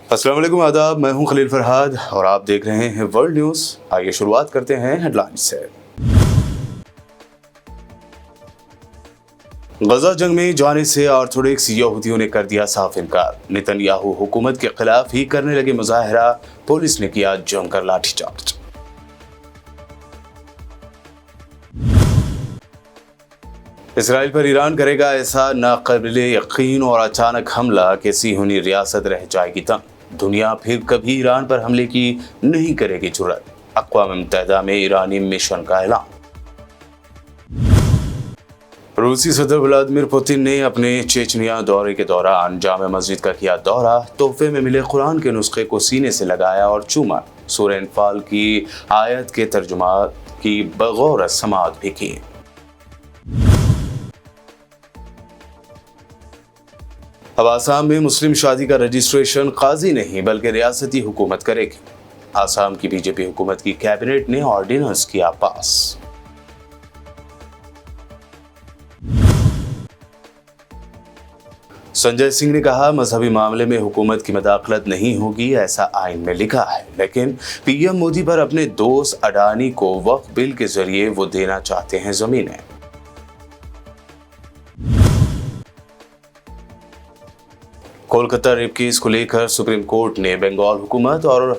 अस्सलाम वालेकुम, आदाब। मैं हूं खलील फरहाद और आप देख रहे हैं वर्ल्ड न्यूज़। आइए शुरुआत करते हैं हेडलाइंस से। गजा जंग में जाने से ऑर्थोडॉक्स यहूदियों ने कर दिया साफ इनकार। नेतन्याहू हुकूमत के खिलाफ ही करने लगे मुजाहरा, पुलिस ने किया जमकर लाठीचार्ज। इसराइल पर ईरान करेगा ऐसा नाकाबिले यकीन और अचानक हमला कि सियोनी रियासत रह जाएगी तंग। दुनिया फिर कभी ईरान पर हमले की नहीं करेगी जुर्रत। अक़वाम मुत्तहिदा में ईरानी मिशन का ऐलान। रूसी सदर व्लादिमीर पुतिन ने अपने चेचनिया दौरे के दौरान जामे मस्जिद का किया दौरा। तोहफे में मिले कुरान के नुस्खे को सीने से लगाया और चूमा। सूरह अनफाल की आयत के तर्जुमा की बगौर समाअत भी की। अब आसाम में मुस्लिम शादी का रजिस्ट्रेशन काजी नहीं बल्कि रियासती हुकूमत करेगी। आसाम की बीजेपी हुकूमत की कैबिनेट ने ऑर्डिनेंस किया पास। संजय सिंह ने कहा, मजहबी मामले में हुकूमत की मदाखलत नहीं होगी, ऐसा आइन में लिखा है। लेकिन पीएम मोदी पर अपने दोस्त अडानी को वक्फ बिल के जरिए वो देना चाहते हैं जमीनें। कोलकाता रेप केस को लेकर सुप्रीम कोर्ट ने बंगाल हुकूमत और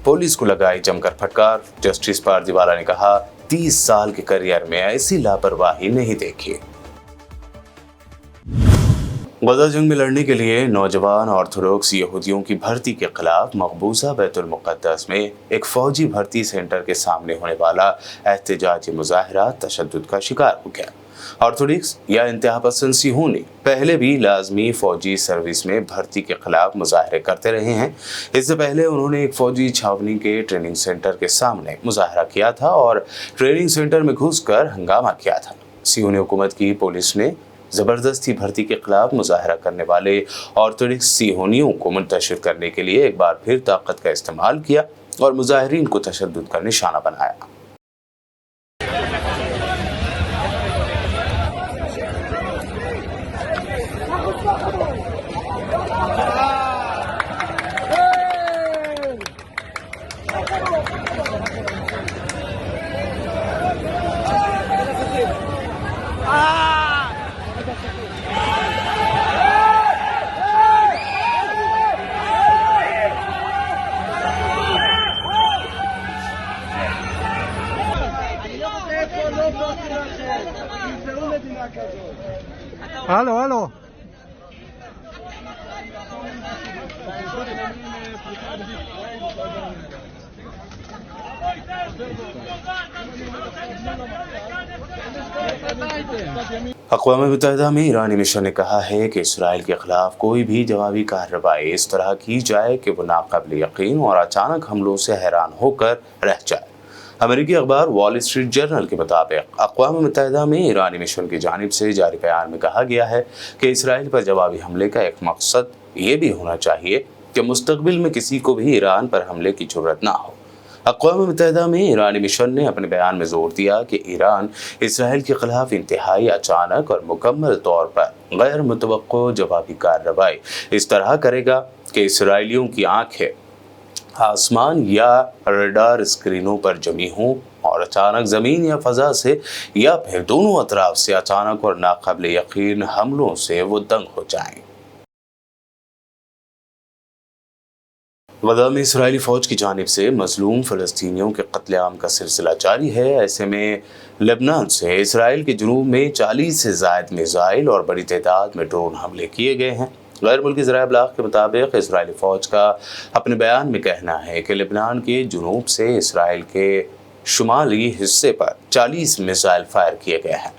पुलिस को लगाई जमकर फटकार। जस्टिस पारदीवाला ने कहा, 30 साल के करियर में ऐसी लापरवाही नहीं देखी। गजा जंग में लड़ने के लिए नौजवान ऑर्थोडॉक्स यहूदियों की भर्ती के खिलाफ मकबूजा बैतुल मुक़द्दस में एक फौजी भर्ती सेंटर के सामने होने वाला एहतजाजी मुजाहरा तशद्दुद का शिकार हो गया। ऑर्थोडॉक्स या इंतहापसंद सियोनी पहले भी लाजमी फौजी सर्विस में भर्ती के खिलाफ मुजाहरे करते रहे हैं। इससे पहले उन्होंने एक फौजी छावनी के ट्रेनिंग सेंटर के सामने मुजाहरा किया था और ट्रेनिंग सेंटर में घुसकर हंगामा किया था। सियोनी हुकूमत की पुलिस ने जबरदस्ती भर्ती के खिलाफ मुजाहरा करने वाले ऑर्थोडॉक्स सियोनियों को मुंतशिर करने के लिए एक बार फिर ताकत का इस्तेमाल किया और मुजाहिरीन को तशद्दुद का निशाना बनाया। Hallo, hallo. अक़वाम मुत्तहिदा में ईरानी मिशन ने कहा है कि इसराइल के खिलाफ कोई भी जवाबी कार्रवाई इस तरह की जाए कि वो नाकाबिल यकीन और अचानक हमलों से हैरान होकर रह जाए। अमेरिकी अखबार वॉल स्ट्रीट जर्नल के मुताबिक अक़वाम मुत्तहिदा में ईरानी मिशन की जानिब से जारी बयान में कहा गया है कि इसराइल पर जवाबी हमले का एक मकसद ये भी होना चाहिए कि मुस्तकबिल में किसी को भी ईरान पर हमले की ज़रूरत ना हो। अक़वाम मुत्तहिदा में ईरानी मिशन ने अपने बयान में जोर दिया कि ईरान इसराइल के खिलाफ इंतहाई अचानक और मुकम्मल तौर पर गैर मुतवक्को जवाबी कार्रवाई इस तरह करेगा कि इसराइलियों की आंखें आसमान या रडार स्क्रीनों पर जमी हों और अचानक ज़मीन या फ़ज़ा से या फिर दोनों अतराफ से अचानक और नाकाबिल यकीन हमलों से वो दंग हो जाएं। गजा में इसराइली फ़ौज की जानिब से मज़लूम फ़लस्तीनियों के कत्लेआम का सिलसिला जारी है। ऐसे में लेबनान से इसराइल के जुनूब में 40 से ज़ायद मिसाइल और बड़ी तादाद में ड्रोन हमले किए गए हैं। गैर मुल्की ज़राए इब्लाग के मुताबिक इसराइली फ़ौज का अपने बयान में कहना है कि लेबनान के जुनूब से इसराइल के शुमाली हिस्से पर 40 मिसाइल फायर किए गए हैं।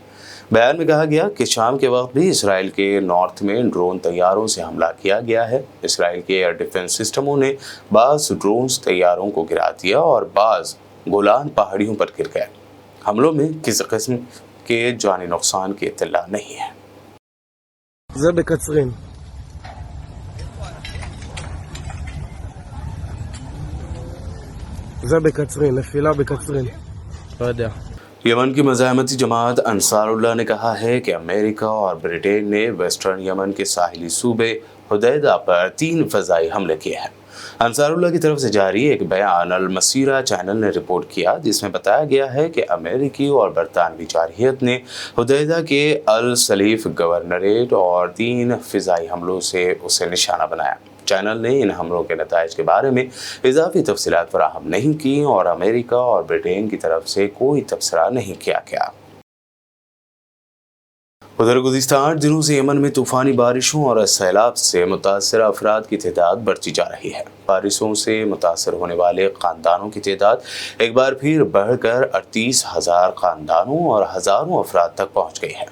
बयान में कहा गया कि शाम के वक्त भी इसराइल के नॉर्थ में ड्रोन तैयारों से हमला किया गया है। इसराइल के एयर डिफेंस सिस्टमों ने बाज़ ड्रोन्स तैयारों को गिरा दिया और बाज़ गोलान पहाड़ियों पर गिर गए। हमलों में किसी किस्म के जानी नुकसान की इत्तला नहीं है। זה בקצרין, נפילה בקצרין. לא יודע. यमन की मज़ाहमती जमात अंसारुल्लाह ने कहा है कि अमेरिका और ब्रिटेन ने वेस्टर्न यमन के साहिली सूबे हुदैदा पर 3 फ़ज़ाई हमले किए हैं। अंसारुल्लाह की तरफ से जारी एक बयान अल मसीरा चैनल ने रिपोर्ट किया, जिसमें बताया गया है कि अमेरिकी और बरतानवी जारहियत ने हुदैदा के अल सलीफ गवर्नरेट और 3 फ़िज़ाई हमलों से उसे निशाना बनाया। चैनल ने इन हमलों के नताइज के बारे में इजाफी तफसीलात फराहम नहीं की और अमेरिका और ब्रिटेन की तरफ से कोई तबसरा नहीं किया गया। उधर गुज़िस्ता 8 दिनों से यमन में तूफ़ानी बारिशों और सैलाब से मुतासर अफराद की तादाद बढ़ती जा रही है। बारिशों से मुतासर होने वाले ख़ानदानों की तादाद एक बार फिर बढ़कर 38,000 ख़ानदानों और हज़ारों अफराद तक पहुँच गई है।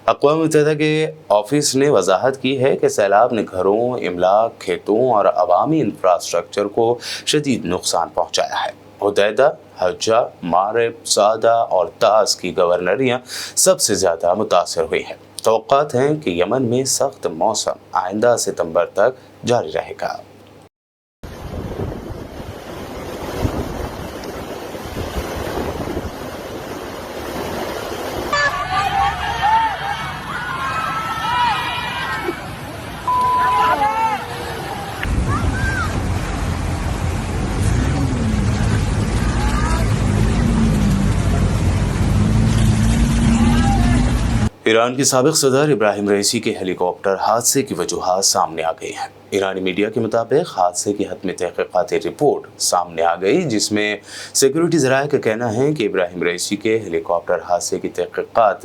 अक़वाम मुत्तहिदा के ऑफिस ने वजाहत की है कि सैलाब ने घरों, इमलाक, खेतों और अवामी इंफ्रास्ट्रक्चर को शदीद नुकसान पहुँचाया है। हुदैदा, हज्जा, मारिब, सादा और तास की गवर्नरियाँ सबसे ज़्यादा मुतासर हुई हैं। तवक्कात हैं कि यमन में सख्त मौसम आइंदा सितंबर तक जारी रहेगा। ईरान के साबिक सदर इब्राहिम रईसी के हेलीकॉप्टर हादसे की वजूहात सामने आ गई हैं। ईरानी मीडिया के मुताबिक हादसे की हतमी तहक़ीक़ाती रिपोर्ट सामने आ गई, जिसमें सिक्योरिटी ज़राए का कहना है कि इब्राहिम रईसी के हेलीकॉप्टर हादसे की तहक़ीक़ात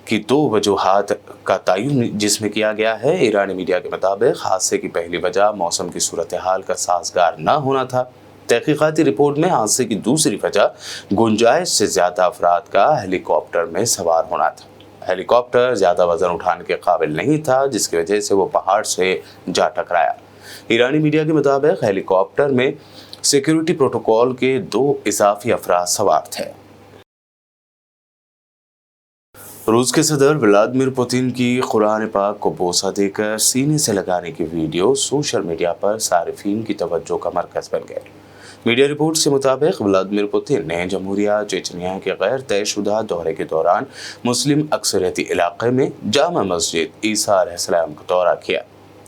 की 2 वजूहात का तयन जिसमें किया गया है। ईरानी मीडिया के मुताबिक हादसे की पहली वजह मौसम की सूरत हाल का साज़गार न होना था। तहक़ीक़ाती रिपोर्ट में हादसे की दूसरी वजह गुंजाइश से ज़्यादा अफराद का हेलीकॉप्टर में सवार होना था। हेलीकॉप्टर ज़्यादा वज़न उठाने के काबिल नहीं था, जिसकी वजह से वो पहाड़ से जा टकराया। ईरानी मीडिया के मुताबिक हेलीकॉप्टर में सिक्योरिटी प्रोटोकॉल के 2 इजाफी अफराद सवार थे। रूस के सदर व्लादिमीर पुतिन की कुरान पाक को बोसा देकर सीने से लगाने की वीडियो सोशल मीडिया पर सारिफीन की तवज्जो का मरकज़ बन गए। मीडिया रिपोर्ट के मुताबिक व्लादिमीर पुतिन ने जमहूरिया चेचनिया के गैर तयशुदा दौरे के दौरान मुस्लिम अक्सरियती इलाके में जामा मस्जिद ईसा अलैहिस्सलाम का दौरा किया।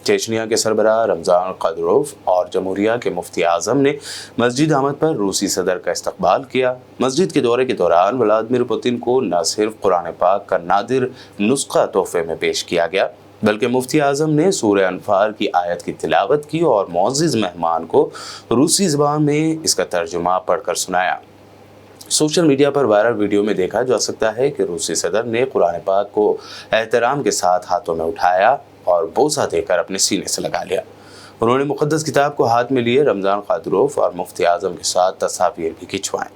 चेचनिया के सरबराह रमज़ान क़ादिरोव और जमहूरिया के मुफ्ती आज़म ने मस्जिद आमद पर रूसी सदर का इस्तकबाल किया। मस्जिद के दौरे के दौरान व्लादिमीर पुतिन को न सिर्फ कुरान पाक का नादिर नुस्खा तोहफे में पेश किया गया, बल्कि मुफ्ती आज़म ने सूरह अनफाल की आयत की तिलावत की और मुअज़्ज़िज़ मेहमान को रूसी ज़बान में इसका तर्जुमा पढ़कर सुनाया। सोशल मीडिया पर वायरल वीडियो में देखा जा सकता है कि रूसी सदर ने कुरान पाक को एहतराम के साथ हाथों में उठाया और बोसा देकर अपने सीने से लगा लिया। उन्होंने मुक़द्दस किताब को हाथ में लिए रमज़ान क़ादिरोव और मुफ्ती आज़म के साथ तस्वीर भी खिंचवाएं।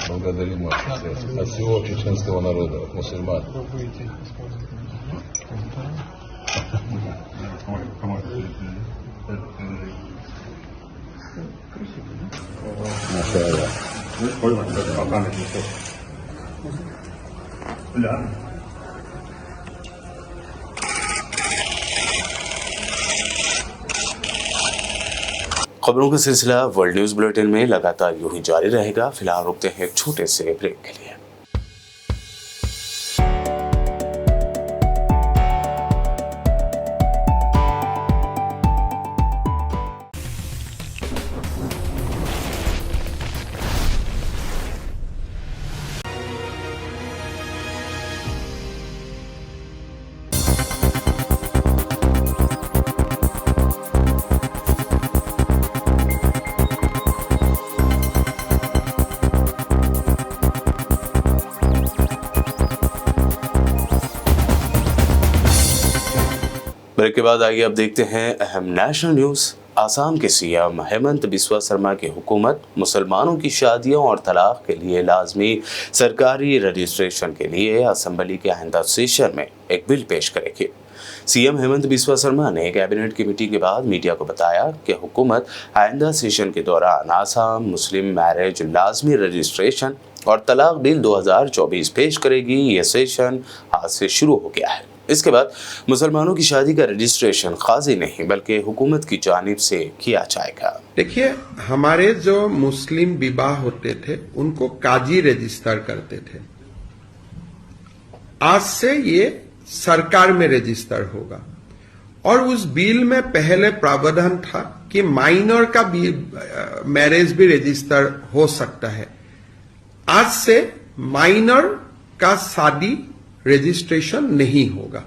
Благодарим вас от всего чеченского народа, от мусульман. खबरों का सिलसिला वर्ल्ड न्यूज़ बुलेटिन में लगातार यूं ही जारी रहेगा। फिलहाल रुकते हैं एक छोटे से ब्रेक के लिए। ब्रेक के बाद आइए अब देखते हैं अहम नेशनल न्यूज़। आसाम के सीएम हेमंत बिस्वा शर्मा की हुकूमत मुसलमानों की शादियों और तलाक के लिए लाजमी सरकारी रजिस्ट्रेशन के लिए असम्बली के आइंदा सेशन में एक बिल पेश करेगी। सीएम हेमंत बिस्वा शर्मा ने कैबिनेट की मीटिंग के बाद मीडिया को बताया कि हुकूमत आइंदा सेशन के दौरान आसाम मुस्लिम मैरिज लाजमी रजिस्ट्रेशन और तलाक बिल 2024 पेश करेगी। यह सेशन आज से शुरू हो गया है। इसके बाद मुसलमानों की शादी का रजिस्ट्रेशन काजी नहीं बल्कि हुकूमत की जानिब से किया जाएगा। देखिए, हमारे जो मुस्लिम विवाह होते थे उनको काजी रजिस्टर करते थे। आज से ये सरकार में रजिस्टर होगा और उस बिल में पहले प्रावधान था कि माइनर का भी मैरिज भी रजिस्टर हो सकता है। आज से माइनर का शादी रजिस्ट्रेशन नहीं होगा।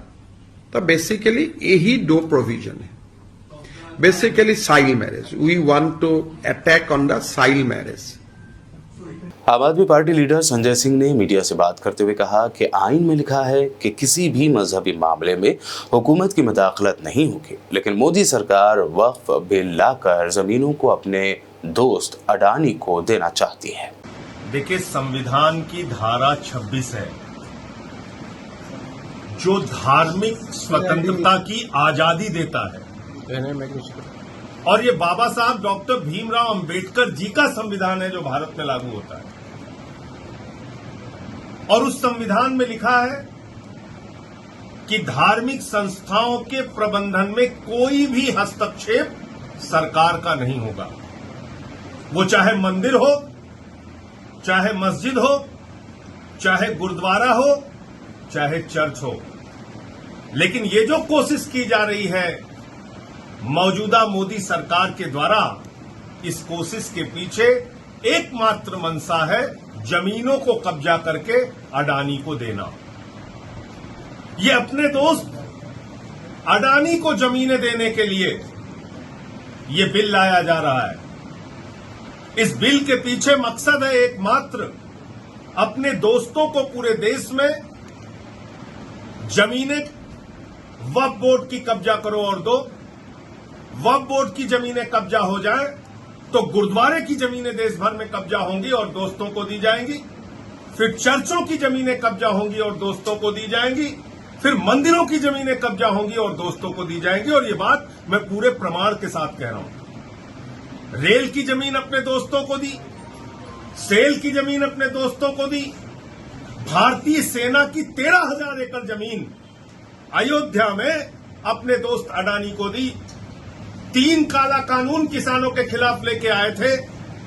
तो बेसिकली यही दो प्रोविजन है। Basically child marriage, we want to attack on the child marriage. Aam Aadmi party leader Sanjay Singh ने मीडिया से बात करते हुए कहा कि आइन में लिखा है कि किसी भी मजहबी मामले में हुकूमत की मुदाखलत नहीं होगी, लेकिन मोदी सरकार वक्फ बिल लाकर जमीनों को अपने दोस्त अडानी को देना चाहती है। देखिए, संविधान की धारा 26 है जो धार्मिक स्वतंत्रता की आजादी देता है और ये बाबा साहब डॉक्टर भीमराव अंबेडकर जी का संविधान है जो भारत में लागू होता है। और उस संविधान में लिखा है कि धार्मिक संस्थाओं के प्रबंधन में कोई भी हस्तक्षेप सरकार का नहीं होगा। वो चाहे मंदिर हो, चाहे मस्जिद हो, चाहे गुरुद्वारा हो, चाहे चर्च हो। लेकिन ये जो कोशिश की जा रही है मौजूदा मोदी सरकार के द्वारा, इस कोशिश के पीछे एकमात्र मंशा है जमीनों को कब्जा करके अडानी को देना। ये अपने दोस्त अडानी को जमीनें देने के लिए ये बिल लाया जा रहा है। इस बिल के पीछे मकसद है एकमात्र, अपने दोस्तों को पूरे देश में जमीनें वक्फ बोर्ड की कब्जा करो और दो। वक्फ बोर्ड की जमीनें कब्जा हो जाए तो गुरुद्वारे की जमीनें देश भर में कब्जा होंगी और दोस्तों को दी जाएंगी। फिर चर्चों की जमीनें कब्जा होंगी और दोस्तों को दी जाएंगी। फिर मंदिरों की जमीनें कब्जा होंगी और दोस्तों को दी जाएंगी। और ये बात मैं पूरे प्रमाण के साथ कह रहा हूं। रेल की जमीन अपने दोस्तों को दी, सेल की जमीन अपने दोस्तों को दी, भारतीय सेना की 13,000 एकड़ जमीन अयोध्या में अपने दोस्त अडानी को दी। 3 काला कानून किसानों के खिलाफ लेके आए थे,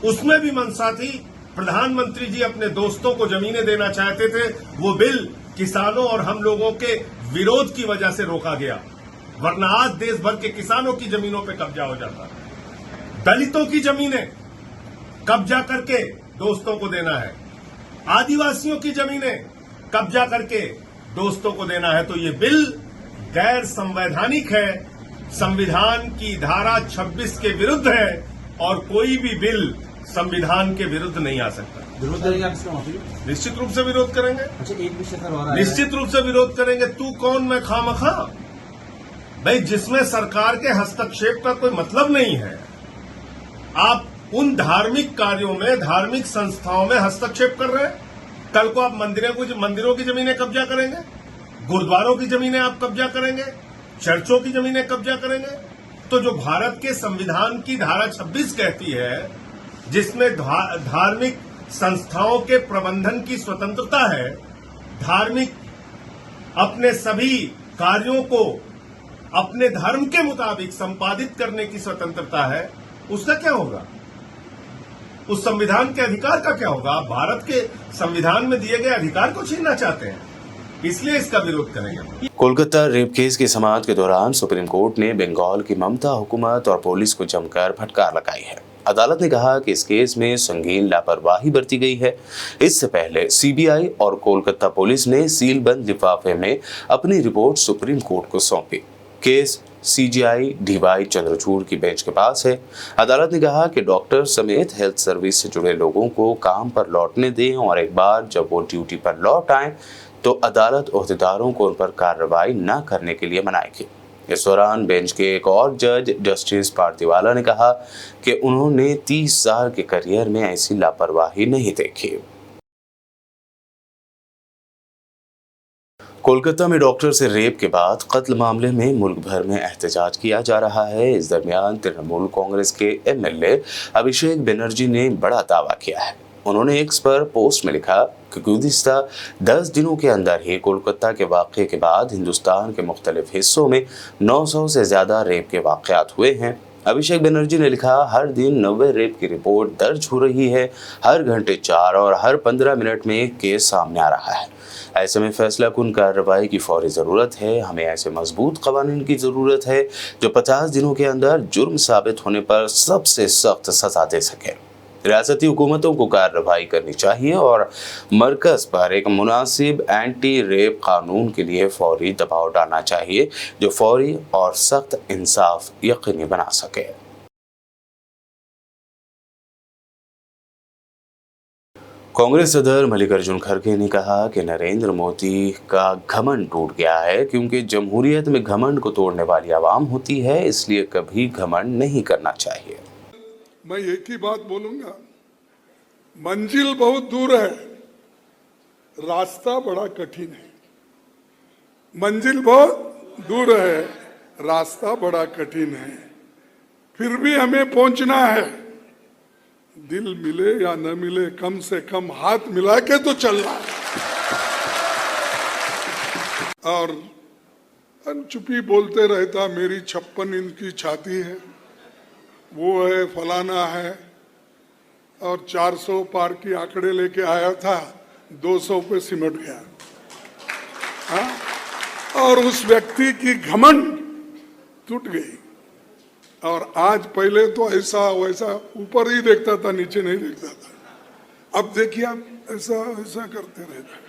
उसमें भी मंशा थी। प्रधानमंत्री जी अपने दोस्तों को जमीनें देना चाहते थे। वो बिल किसानों और हम लोगों के विरोध की वजह से रोका गया, वरना आज देश भर के किसानों की जमीनों पे कब्जा हो जाता। दलितों की जमीनें कब्जा करके दोस्तों को देना है, आदिवासियों की जमीनें कब्जा करके दोस्तों को देना है। तो ये बिल गैर संवैधानिक है, संविधान की धारा 26 के विरुद्ध है और कोई भी बिल संविधान के विरुद्ध नहीं आ सकता। विरोध करेंगे आप इसका? निश्चित रूप से विरोध करेंगे। अच्छा, एक विषय करवा रहा है, निश्चित रूप से विरोध करेंगे। तू कौन मैं खामखा? भाई, जिसमें सरकार के हस्तक्षेप का कोई मतलब नहीं है, आप उन धार्मिक कार्यों में, धार्मिक संस्थाओं में हस्तक्षेप कर रहे हैं। कल को आप मंदिरों की जमीनें कब्जा करेंगे, गुरुद्वारों की जमीनें आप कब्जा करेंगे, चर्चों की जमीनें कब्जा करेंगे। तो जो भारत के संविधान की धारा 26 कहती है, जिसमें धार्मिक संस्थाओं के प्रबंधन की स्वतंत्रता है, धार्मिक अपने सभी कार्यों को अपने धर्म के मुताबिक संपादित करने की स्वतंत्रता है, उसका क्या होगा? उस संविधान के अधिकार का क्या होगा? आप भारत के संविधान में दिए गए अधिकार को छीनना चाहते हैं, इसलिए इसका विरोध करेंगे। कोलकाता रेप केस की समाअत के दौरान सुप्रीम कोर्ट ने बंगाल की ममता हुकूमत और पुलिस को जमकर फटकार लगाई है। अदालत ने कहा कि इस केस में संगीन लापरवाही बरती गई है। इससे पहले सीबीआई और कोलकाता पुलिस ने सीलबंद लिफाफे में अपनी रिपोर्ट सुप्रीम कोर्ट को सौंपी। केस सीजीआई डीवाई चंद्रचूड़ की बेंच के पास है। अदालत ने कहा कि डॉक्टर समेत हेल्थ सर्विस से जुड़े लोगों को काम पर लौटने दें और एक बार जब वो ड्यूटी पर लौट आए तो अदालत ओहदेदारों को उन पर कार्रवाई न करने के लिए मनाएगी। इस दौरान बेंच के एक और जज जस्टिस पार्थिवाला ने कहा कि उन्होंने 30 साल के करियर में ऐसी लापरवाही नहीं देखी। कोलकाता में डॉक्टर से रेप के बाद कत्ल मामले में मुल्क भर में एहतजाज किया जा रहा है। इस दरमियान तृणमूल कांग्रेस के एमएलए अभिषेक बनर्जी ने बड़ा दावा किया है। उन्होंने एक्स पर पोस्ट में लिखा कि गुज़िश्ता 10 दिनों के अंदर ही कोलकाता के वाक़े के बाद हिंदुस्तान के मुख्तलिफ हिस्सों में 900 से ज़्यादा रेप के वाक़यात हुए हैं। अभिषेक बनर्जी ने लिखा, हर दिन 90 रेप की रिपोर्ट दर्ज हो रही है, हर घंटे 4 और हर 15 मिनट में एक केस सामने आ रहा है। ऐसे में फैसलाकुन कार्रवाई की फौरी ज़रूरत है। हमें ऐसे मजबूत कवानीन की ज़रूरत है जो 50 दिनों के अंदर जुर्म साबित होने पर सबसे सख्त सज़ा दे सके। रियासती हुकूमतों को कार्रवाई करनी चाहिए और मरकज़ पर एक मुनासिब एंटी रेप कानून के लिए फौरी दबाव डालना चाहिए जो फौरी और सख्त इंसाफ यकीनी बना सके। कांग्रेस सदर मल्लिकार्जुन खड़गे ने कहा कि नरेंद्र मोदी का घमंड टूट गया है क्योंकि जमहूरियत में घमंड को तोड़ने वाली आवाम होती है, इसलिए कभी घमंड नहीं करना चाहिए। मैं एक ही बात बोलूंगा, मंजिल बहुत दूर है, रास्ता बड़ा कठिन है। मंजिल बहुत दूर है, रास्ता बड़ा कठिन है, फिर भी हमें पहुंचना है। दिल मिले या न मिले, कम से कम हाथ मिला के तो चलना है। और चुप्पी बोलते रहता, मेरी 56 इंच की छाती है, वो है, फलाना है, और 400 पार की आंकड़े लेके आया था, 200 पे सिमट गया। हाँ? और उस व्यक्ति की घमंड टूट गई। और आज, पहले तो ऐसा वैसा ऊपर ही देखता था, नीचे नहीं देखता था। अब देखिए आप ऐसा ऐसा करते रहते।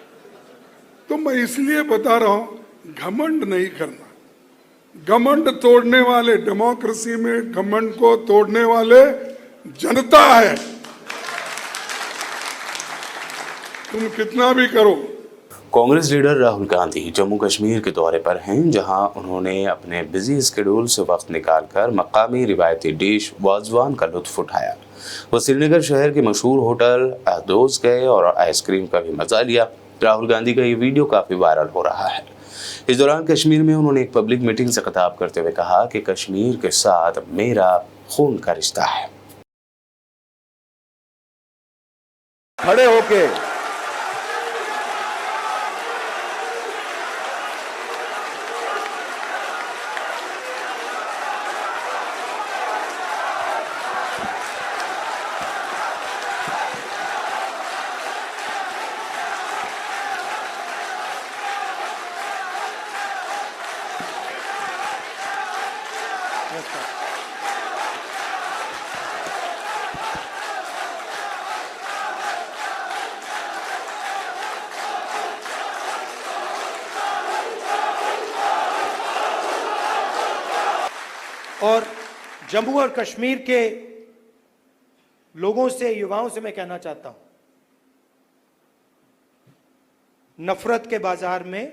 तो मैं इसलिए बता रहा हूं, घमंड नहीं करना। घमंड तोड़ने वाले, डेमोक्रेसी में घमंड को तोड़ने वाले जनता है। तुम कितना भी करो। कांग्रेस लीडर राहुल गांधी जम्मू कश्मीर के दौरे पर हैं, जहां उन्होंने अपने बिजी स्केड्यूल से वक्त निकालकर मकामी रिवायती डिश वाजवान का लुत्फ उठाया। वो श्रीनगर शहर के मशहूर होटल अहदोज गए और आइसक्रीम का भी मजा लिया। राहुल गांधी का ये वीडियो काफी वायरल हो रहा है। इस दौरान कश्मीर में उन्होंने एक पब्लिक मीटिंग से खिताब करते हुए कहा कि कश्मीर के साथ मेरा खून का रिश्ता है। खड़े होके और जम्मू और कश्मीर के लोगों से, युवाओं से मैं कहना चाहता हूं, नफरत के बाजार में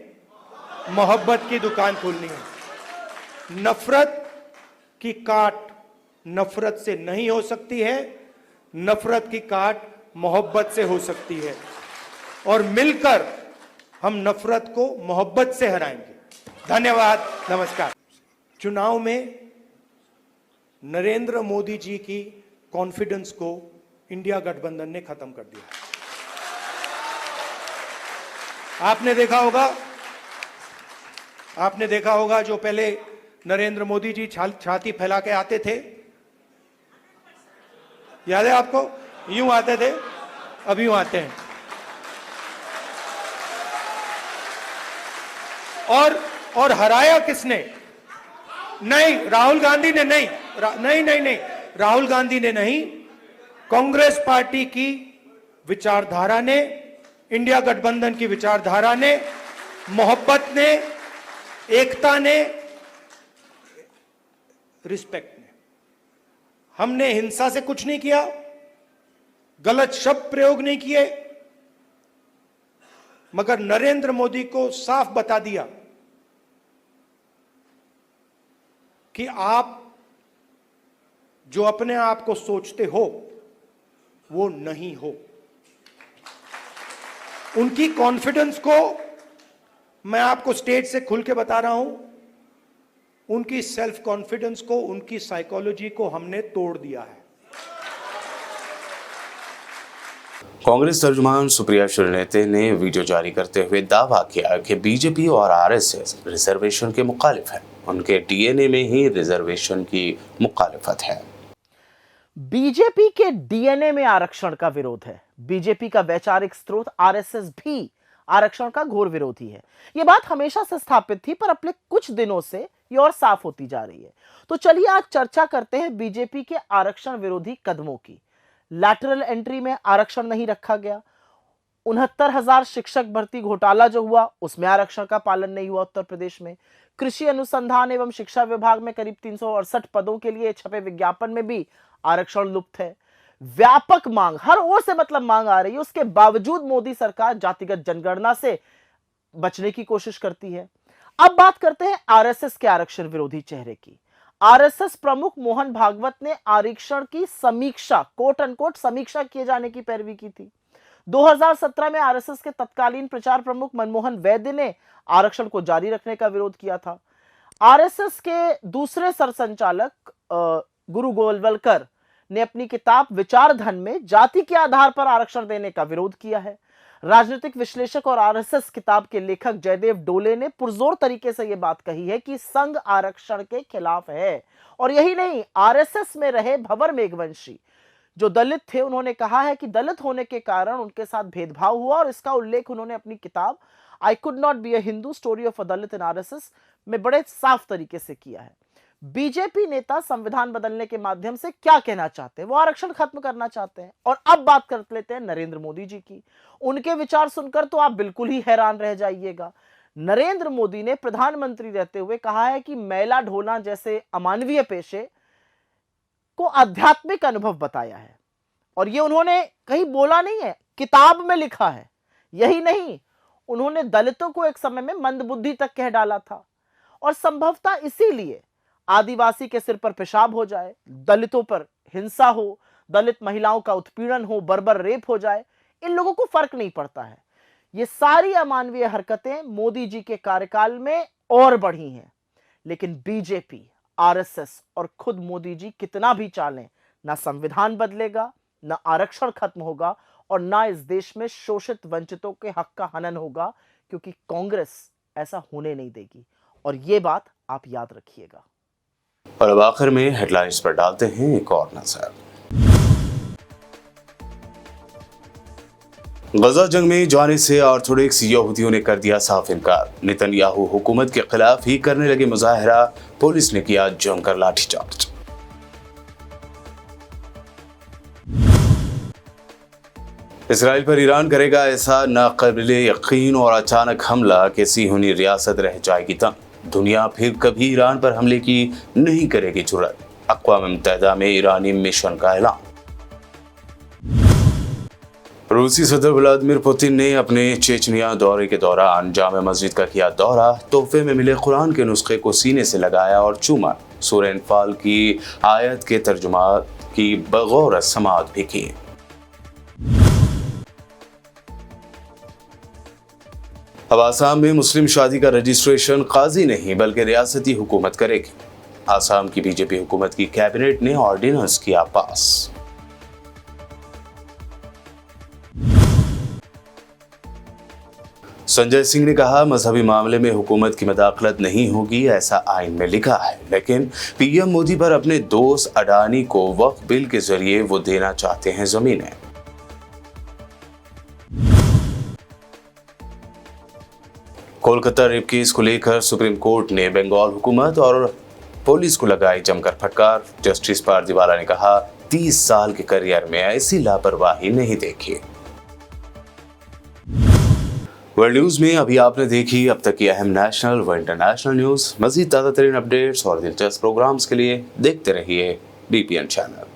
मोहब्बत की दुकान खोलनी है। नफरत की काट नफरत से नहीं हो सकती है, नफरत की काट मोहब्बत से हो सकती है, और मिलकर हम नफरत को मोहब्बत से हराएंगे। धन्यवाद, नमस्कार। चुनाव में नरेंद्र मोदी जी की कॉन्फिडेंस को इंडिया गठबंधन ने खत्म कर दिया। आपने देखा होगा जो पहले नरेंद्र मोदी जी छाती फैला के आते थे, याद है आपको? यूं आते थे, अब यूं आते हैं। और हराया किसने? नहीं, राहुल गांधी ने नहीं, नहीं, राहुल गांधी ने नहीं, कांग्रेस पार्टी की विचारधारा ने, इंडिया गठबंधन की विचारधारा ने, मोहब्बत ने, एकता ने, रिस्पेक्ट ने। हमने हिंसा से कुछ नहीं किया, गलत शब्द प्रयोग नहीं किए, मगर नरेंद्र मोदी को साफ बता दिया कि आप जो अपने आप को सोचते हो वो नहीं हो। उनकी कॉन्फिडेंस को मैं आपको स्टेज से खुल के बता रहा हूं, उनकी सेल्फ कॉन्फिडेंस को, उनकी साइकोलॉजी को हमने तोड़ दिया है। कांग्रेस तर्जुमान सुप्रिया श्रीनेते ने वीडियो जारी करते हुए दावा किया कि बीजेपी और आरएसएस रिजर्वेशन के मुखालिफ हैं। उनके डीएनए में ही रिजर्वेशन की मुखालिफत है। बीजेपी के डीएनए में आरक्षण का विरोध है। बीजेपी का वैचारिक स्रोत आरएसएस भी आरक्षण का घोर विरोधी है। यह बात हमेशा से स्थापित थी, पर अपने कुछ दिनों से ये और साफ होती जा रही है। तो चलिए आज चर्चा करते हैं बीजेपी के आरक्षण विरोधी कदमों की। लैटरल एंट्री में आरक्षण नहीं रखा गया। 69,000 शिक्षक भर्ती घोटाला जो हुआ उसमें आरक्षण का पालन नहीं हुआ उत्तर प्रदेश में। कृषि अनुसंधान एवं शिक्षा विभाग में करीब 368 पदों के लिए छपे विज्ञापन में भी आरक्षण लुप्त है। व्यापक मांग, हर ओर से मतलब मांग आ रही है, उसके बावजूद मोदी सरकार जातिगत जनगणना से बचने की कोशिश करती है। अब बात करते हैं आरएसएस के आरक्षण विरोधी चेहरे की। आरएसएस प्रमुख मोहन भागवत ने आरक्षण की समीक्षा, कोट अनकोट समीक्षा किए जाने की पैरवी की थी। 2017 में आरएसएस के तत्कालीन प्रचार प्रमुख मनमोहन वैद्य ने आरक्षण को जारी रखने का विरोध किया था। आरएसएस के दूसरे सरसंचालक गुरु गोलवलकर ने अपनी किताब विचार धन में जाति के आधार पर आरक्षण देने का विरोध किया है। राजनीतिक विश्लेषक और आरएसएस किताब के लेखक जयदेव डोले ने पुरजोर तरीके से यह बात कही है कि संघ आरक्षण के खिलाफ है। और यही नहीं, आरएसएस में रहे भंवर मेघवंशी जो दलित थे, उन्होंने कहा है कि दलित होने के कारण उनके साथ भेदभाव हुआ, और इसका उल्लेख उन्होंने अपनी किताब I could not be a Hindu story of a Dalit in RSS में बड़े साफ तरीके से किया है। बीजेपी नेता संविधान बदलने के माध्यम से क्या कहना चाहते हैं? वो आरक्षण खत्म करना चाहते हैं। और अब बात कर लेते हैं नरेंद्र मोदी जी की। उनके विचार सुनकर तो आप बिल्कुल ही हैरान रह जाइएगा। नरेंद्र मोदी ने प्रधानमंत्री रहते हुए कहा है कि मैला ढोना जैसे अमानवीय पेशे को आध्यात्मिक अनुभव बताया है। और ये उन्होंने कहीं बोला नहीं है, किताब में लिखा है। यही नहीं, उन्होंने दलितों को एक समय में मंदबुद्धि तक कह डाला था। और संभवतः इसीलिए आदिवासी के सिर पर पेशाब हो जाए, दलितों पर हिंसा हो, दलित महिलाओं का उत्पीड़न हो, बर्बर रेप हो जाए, इन लोगों को फर्क नहीं पड़ता है। ये सारी अमानवीय हरकतें मोदी जी के कार्यकाल में और बढ़ी हैं। लेकिन बीजेपी, आरएसएस और खुद मोदी जी कितना भी चालें, ना संविधान बदलेगा, ना आरक्षण खत्म होगा, और ना इस देश में शोषित वंचितों के हक का हनन होगा, क्योंकि कांग्रेस ऐसा होने नहीं देगी। और ये बात आप याद रखिएगा। और अब आखिर में हेडलाइंस पर डालते हैं एक और नजर। गजा जंग में जाने से ऑर्थोडॉक्स यहूदियों ने कर दिया साफ इनकार। नेतन्याहू हुकूमत के खिलाफ ही करने लगे मुजाहरा, पुलिस ने किया जमकर लाठीचार्ज। इसराइल पर ईरान करेगा ऐसा नाकाबिले यकीन और अचानक हमला कि सियोनी रियासत रह जाएगी तंग। दुनिया फिर कभी ईरान पर हमले की नहीं करेगी जुर्रत। अक़वाम मुत्तहिदा में ईरानी मिशन का ऐलान। रूसी सदर व्लादिमीर पुतिन ने अपने चेचनिया दौरे के दौरान जामे मस्जिद का किया दौरा। तोहफे में मिले कुरान के नुस्खे को सीने से लगाया और चूमा। सूरह अनफाल की आयत के तर्जुमा की बगौर समाअत भी की। अब आसाम में मुस्लिम शादी का रजिस्ट्रेशन काजी नहीं बल्कि रियासती हुकूमत करेगी। आसाम की बीजेपी हुकूमत की कैबिनेट ने ऑर्डिनेंस किया पास। संजय सिंह ने कहा, मजहबी मामले में हुकूमत की मदाखलत नहीं होगी, ऐसा आइन में लिखा है। लेकिन पीएम मोदी पर अपने दोस्त अडानी को वक्फ बिल के जरिए वो देना चाहते हैं जमीनें। कोलकाता रेप केस को लेकर सुप्रीम कोर्ट ने बंगाल हुकूमत और पुलिस को लगाई जमकर फटकार। जस्टिस पारदीवाला ने कहा, 30 साल के करियर में ऐसी लापरवाही नहीं देखी। वर्ल्ड न्यूज में अभी आपने देखी अब तक की अहम नेशनल व इंटरनेशनल न्यूज। मजीद ताज़ा तरीन अपडेट्स और दिलचस्प प्रोग्राम्स के लिए देखते रहिए बीपीएन चैनल।